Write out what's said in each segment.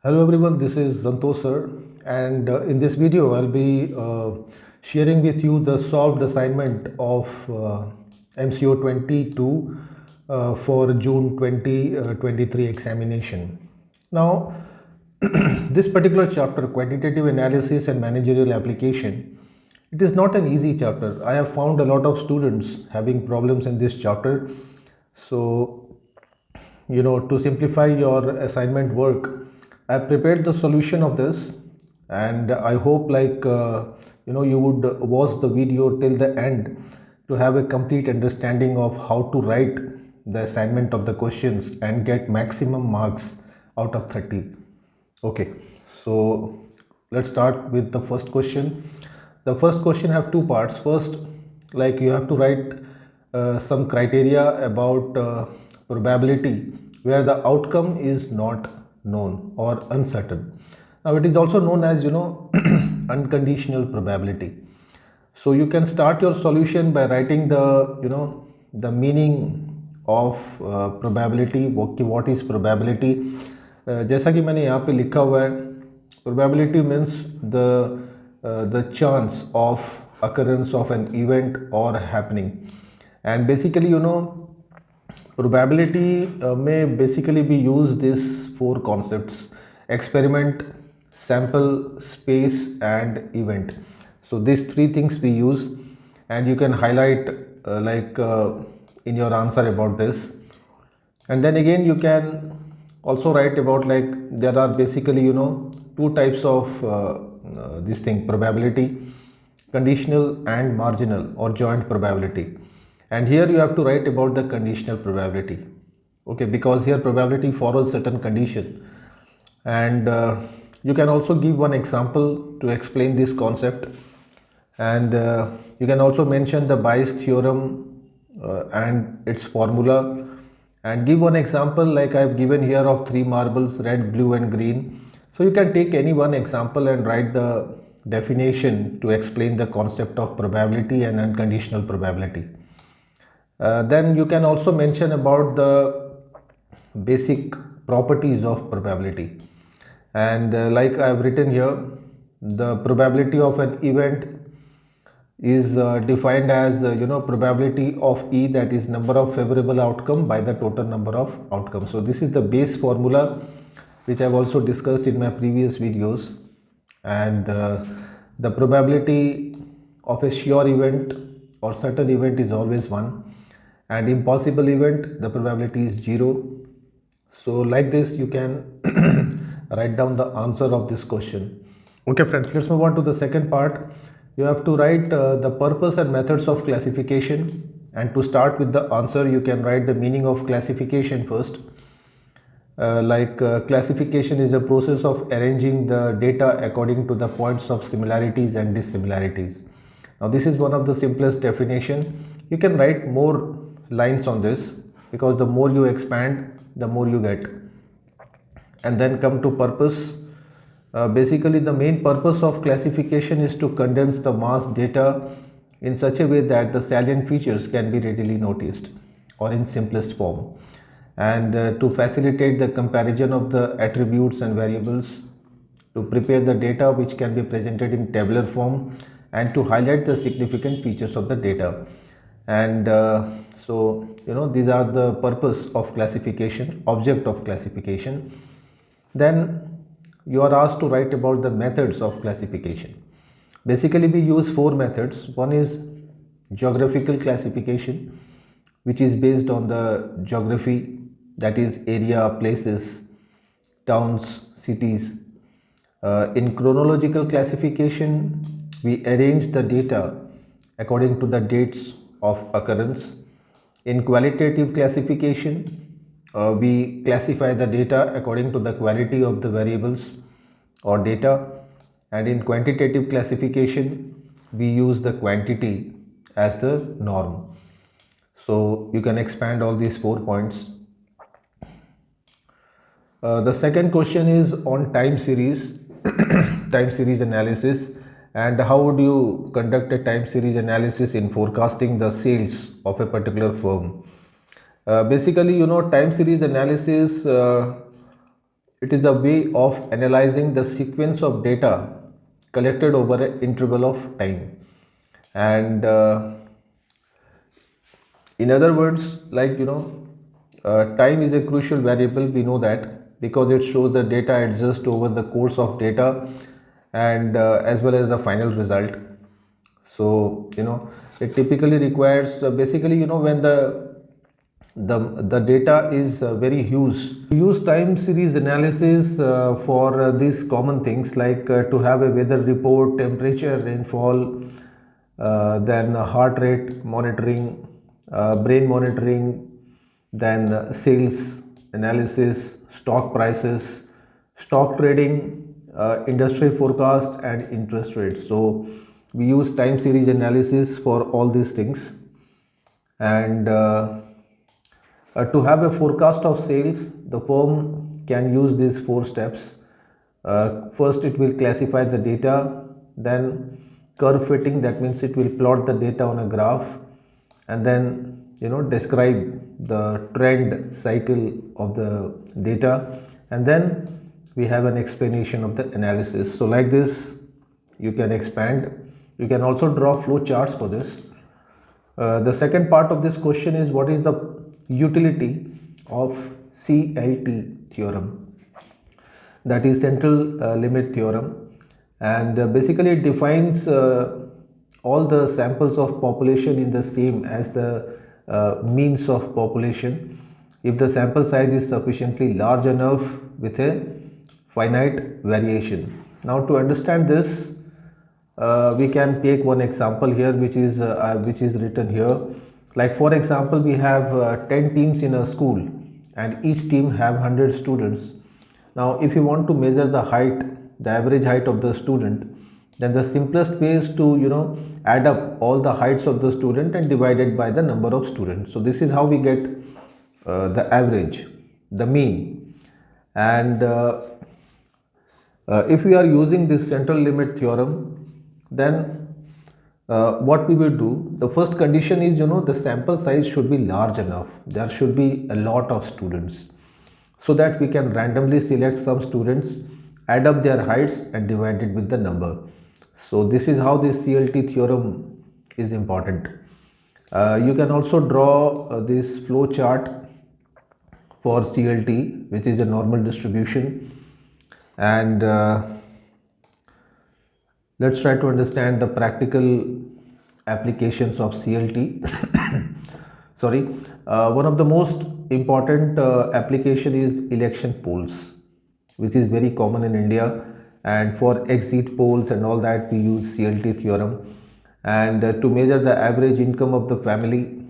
Hello everyone, this is Santosh sir, and in this video I'll be sharing with you the solved assignment of MCO 22 for June 2023 examination. Now, this particular chapter, quantitative analysis and managerial application, it is not an easy chapter. I have found a lot of students having problems in this chapter. So, to simplify your assignment work, I prepared the solution of this, and I hope you would watch the video till the end to have a complete understanding of how to write the assignment of the questions and get maximum marks out of 30. Okay, so let's start with the first question. The first question have two parts. First, like you have to write some criteria about probability where the outcome is not known or uncertain. Now it is also known as unconditional probability. So you can start your solution by writing the meaning of probability. What is probability? जैसा कि मैंने यहाँ पे लिखा हुआ है, probability means the chance of occurrence of an event or happening, and basically probability may basically be used these four concepts: experiment, sample, space and event. So these three things we use, and you can highlight in your answer about this. And then again you can also write about, like, there are basically two types of this thing: probability, conditional and marginal or joint probability. And here you have to write about the conditional probability, okay, because here probability follows certain condition. And you can also give one example to explain this concept, and you can also mention the Bayes theorem and its formula, and give one example like I have given here of three marbles, red, blue and green. So you can take any one example and write the definition to explain the concept of probability and unconditional probability. Then you can also mention about the basic properties of probability, and like I have written here, the probability of an event is defined as probability of E, that is number of favorable outcome by the total number of outcomes. So this is the base formula which I have also discussed in my previous videos. And the probability of a sure event or certain event is always 1, and impossible event, the probability is 0. So like this you can write down the answer of this question. Okay friends, let's move on to the second part. You have to write the purpose and methods of classification, and to start with the answer you can write the meaning of classification first. Classification is a process of arranging the data according to the points of similarities and dissimilarities. Now this is one of the simplest definition. You can write more lines on this, because the more you expand, the more you get. And then come to purpose. Basically the main purpose of classification is to condense the mass data in such a way that the salient features can be readily noticed, or in simplest form, and to facilitate the comparison of the attributes and variables, to prepare the data which can be presented in tabular form, and to highlight the significant features of the data. And these are the purpose of classification, object of classification. Then you are asked to write about the methods of classification. Basically we use four methods. One is geographical classification, which is based on the geography, that is area, places, towns, cities. In chronological classification, we arrange the data according to the dates of occurrence. In qualitative classification, we classify the data according to the quality of the variables or data. And in quantitative classification, we use the quantity as the norm. So you can expand all these 4 points. The second question is on time series, time series analysis, and how would you conduct a time series analysis in forecasting the sales of a particular firm. Basically time series analysis It is a way of analyzing the sequence of data collected over an interval of time. And in other words, time is a crucial variable. We know that because it shows the data adjust over the course of data, and as well as the final result. So it typically requires basically when the data is very huge. We use time series analysis for these common things, like to have a weather report, temperature, rainfall, then heart rate monitoring, brain monitoring, then sales analysis, stock prices, stock trading, industry forecast, and interest rates. So we use time series analysis for all these things. And to have a forecast of sales, the firm can use these 4 steps. First, it will classify the data, then curve fitting, that means it will plot the data on a graph, and then describe the trend cycle of the data, and then we have an explanation of the analysis. So like this you can expand. You can also draw flow charts for this. The second part of this question is, what is the utility of CLT theorem? That is central limit theorem, and basically it defines all the samples of population in the same as the means of population if the sample size is sufficiently large enough with a finite variation. Now to understand this, we can take one example here, which is written here. Like for example, we have 10 teams in a school, and each team have 100 students. Now if you want to measure the height, the average height of the student, then the simplest way is to add up all the heights of the student and divide it by the number of students. So this is how we get the average, the mean. And if we are using this central limit theorem, then what we will do, the first condition is the sample size should be large enough. There should be a lot of students, so that we can randomly select some students, add up their heights and divide it with the number. So this is how this CLT theorem is important. You can also draw this flow chart for CLT, which is a normal distribution. And let's try to understand the practical applications of CLT. Sorry, one of the most important application is election polls, which is very common in India. And for exit polls and all that, we use CLT theorem. And to measure the average income of the family,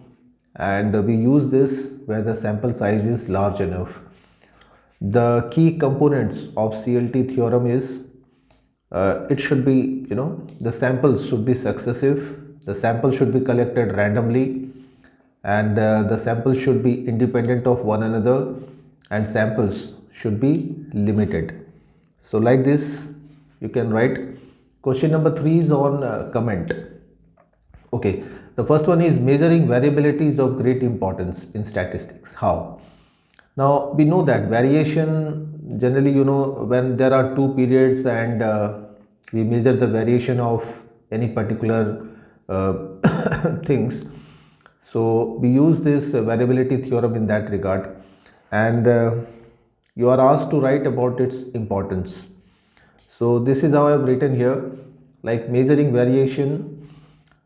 and we use this where the sample size is large enough. The key components of CLT theorem is it should be, the samples should be successive, the sample should be collected randomly, and the samples should be independent of one another, and samples should be limited. So like this you can write. Question number 3 is on comment. Okay, the first one is measuring variabilities of great importance in statistics. How? Now we know that variation generally, when there are 2 periods and we measure the variation of any particular things. So we use this variability theorem in that regard, and you are asked to write about its importance. So this is how I have written here, like measuring variation.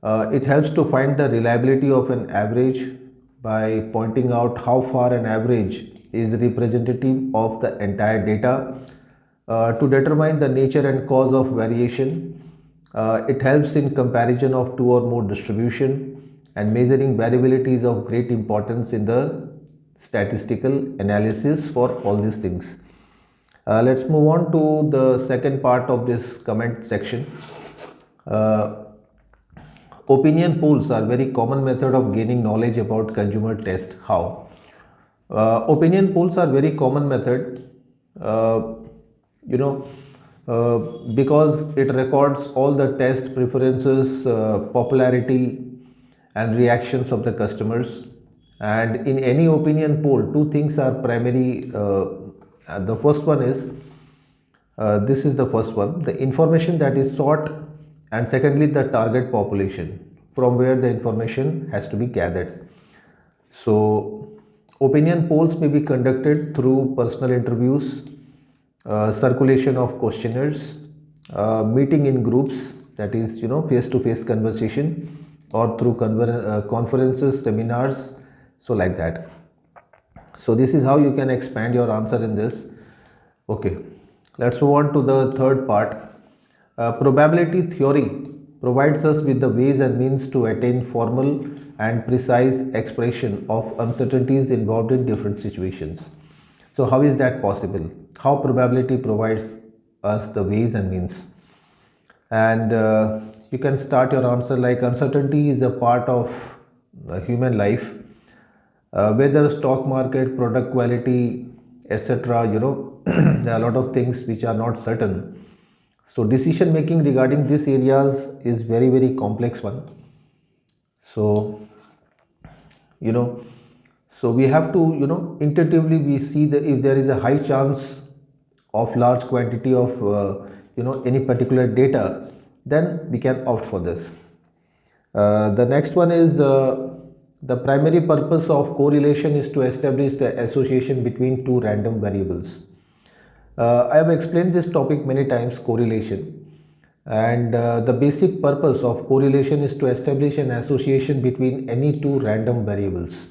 It helps to find the reliability of an average by pointing out how far an average is representative of the entire data. To determine the nature and cause of variation, it helps in comparison of 2 or more distribution, and measuring variabilities of great importance in the statistical analysis for all these things. Let's move on to the second part of this comment section. Opinion polls are very common method of gaining knowledge about consumer taste. How? Opinion polls are very common method, because it records all the taste preferences, popularity and reactions of the customers. And in any opinion poll, 2 things are primary The first one is, this is the first one, the information that is sought, and secondly the target population from where the information has to be gathered. So opinion polls may be conducted through personal interviews, circulation of questionnaires, meeting in groups, that is, face-to-face conversation, or through conferences, seminars, so like that. So this is how you can expand your answer in this. Okay, let's move on to the third part. Probability theory provides us with the ways and means to attain formal and precise expression of uncertainties involved in different situations. So how is that possible? How probability provides us the ways and means? And you can start your answer like, uncertainty is a part of human life. Whether stock market, product quality, etc., there are a lot of things which are not certain. So decision making regarding these areas is very, very complex one. So so we have to intuitively we see that if there is a high chance of large quantity of any particular data, then we can opt for this. The next one is, the primary purpose of correlation is to establish the association between two random variables. I have explained this topic many times, correlation, and the basic purpose of correlation is to establish an association between any two random variables.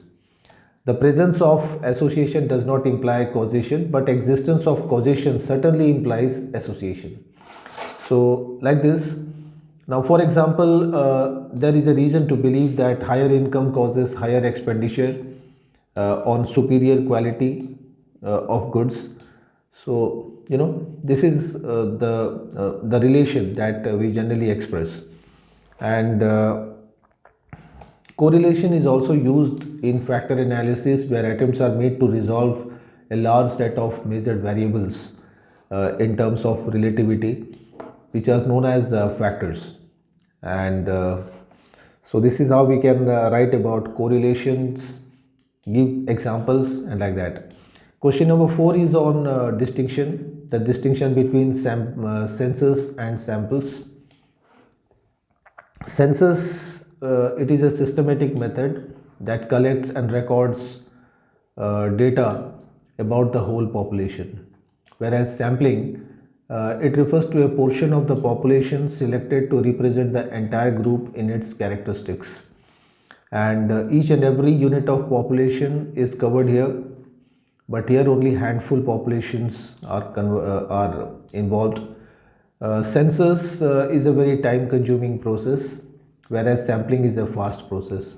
The presence of association does not imply causation, but existence of causation certainly implies association. So like this. Now, for example, there is a reason to believe that higher income causes higher expenditure on superior quality of goods. So, this is the relation that we generally express. And correlation is also used in factor analysis, where attempts are made to resolve a large set of measured variables in terms of relativity, which are known as factors. And so this is how we can write about correlations, give examples, and like that. Question number 4 is on distinction, the distinction between census and samples. Census, it is a systematic method that collects and records data about the whole population, whereas sampling, it refers to a portion of the population selected to represent the entire group in its characteristics. And each and every unit of population is covered here, but here only handful populations are involved. Census is a very time consuming process, whereas sampling is a fast process.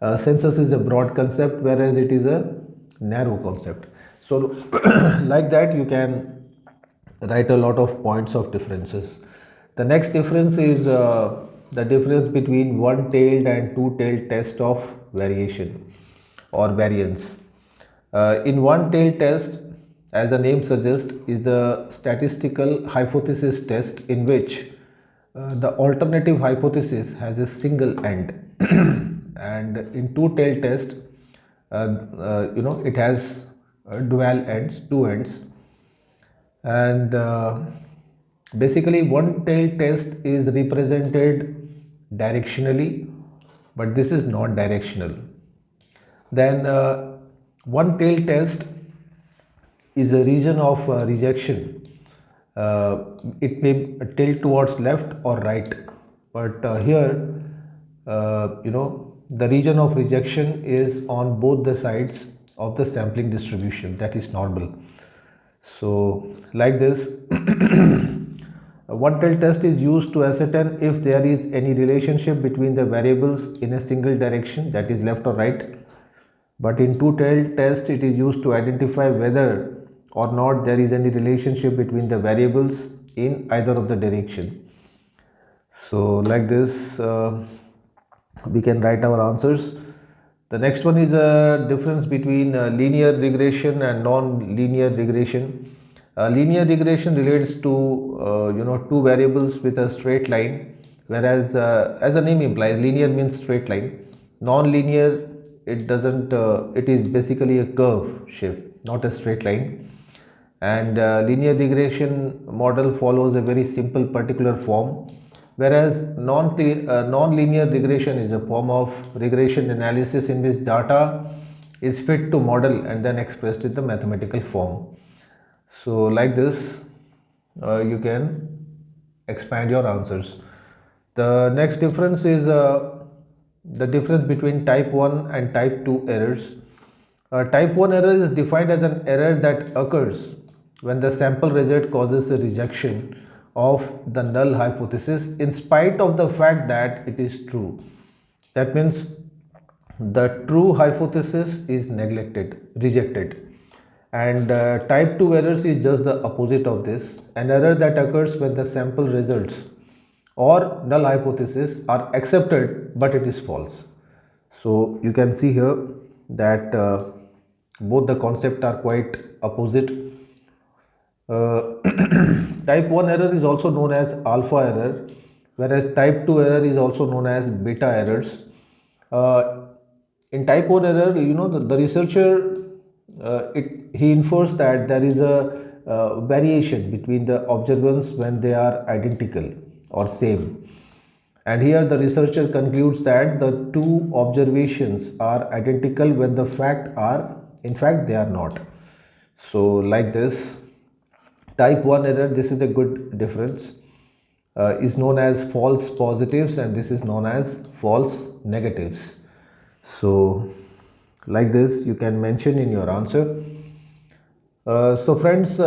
Census is a broad concept, whereas it is a narrow concept. So like that you can write a lot of points of differences. The next difference is the difference between one-tailed and two-tailed test of variation or variance. In one-tailed test, as the name suggests, is the statistical hypothesis test in which the alternative hypothesis has a single end. And in two-tailed test, it has dual ends, two ends. And basically one-tailed test is represented directionally, but this is not directional. Then one-tailed test is a region of rejection. It may tilt towards left or right, but here the region of rejection is on both the sides of the sampling distribution, that is normal. So like this, a one-tailed test is used to ascertain if there is any relationship between the variables in a single direction, that is left or right. But in two-tailed test, it is used to identify whether or not there is any relationship between the variables in either of the direction. So like this, we can write our answers. The next one is a difference between linear regression and non-linear regression. Linear regression relates to two variables with a straight line, whereas as the name implies, linear means straight line. Non-linear, it doesn't. It is basically a curve shape, not a straight line. and linear regression model follows a very simple particular form, whereas non-linear regression is a form of regression analysis in which data is fit to model and then expressed in the mathematical form. So like this, you can expand your answers. The next difference is the difference between type 1 and type 2 errors. Type 1 error is defined as an error that occurs when the sample result causes a rejection of the null hypothesis in spite of the fact that it is true. That means the true hypothesis is rejected. And type 2 errors is just the opposite of this, an error that occurs when the sample results or null hypothesis are accepted but it is false. So you can see here that both the concepts are quite opposite. Type 1 error is also known as alpha error, whereas type 2 error is also known as beta errors. In type 1 error, the researcher he infers that there is a variation between the observations when they are identical or same. And here the researcher concludes that the two observations are identical when in fact they are not. So like this, type 1 error, this is a good difference, is known as false positives and this is known as false negatives. So like this you can mention in your answer. So friends,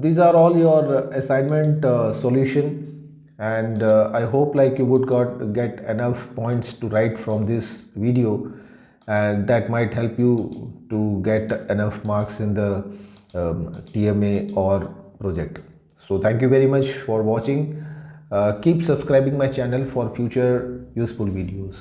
these are all your assignment solution, and I hope like you would get enough points to write from this video, and that might help you to get enough marks in the TMA or project. So thank you very much for watching. Keep subscribing my channel for future useful videos.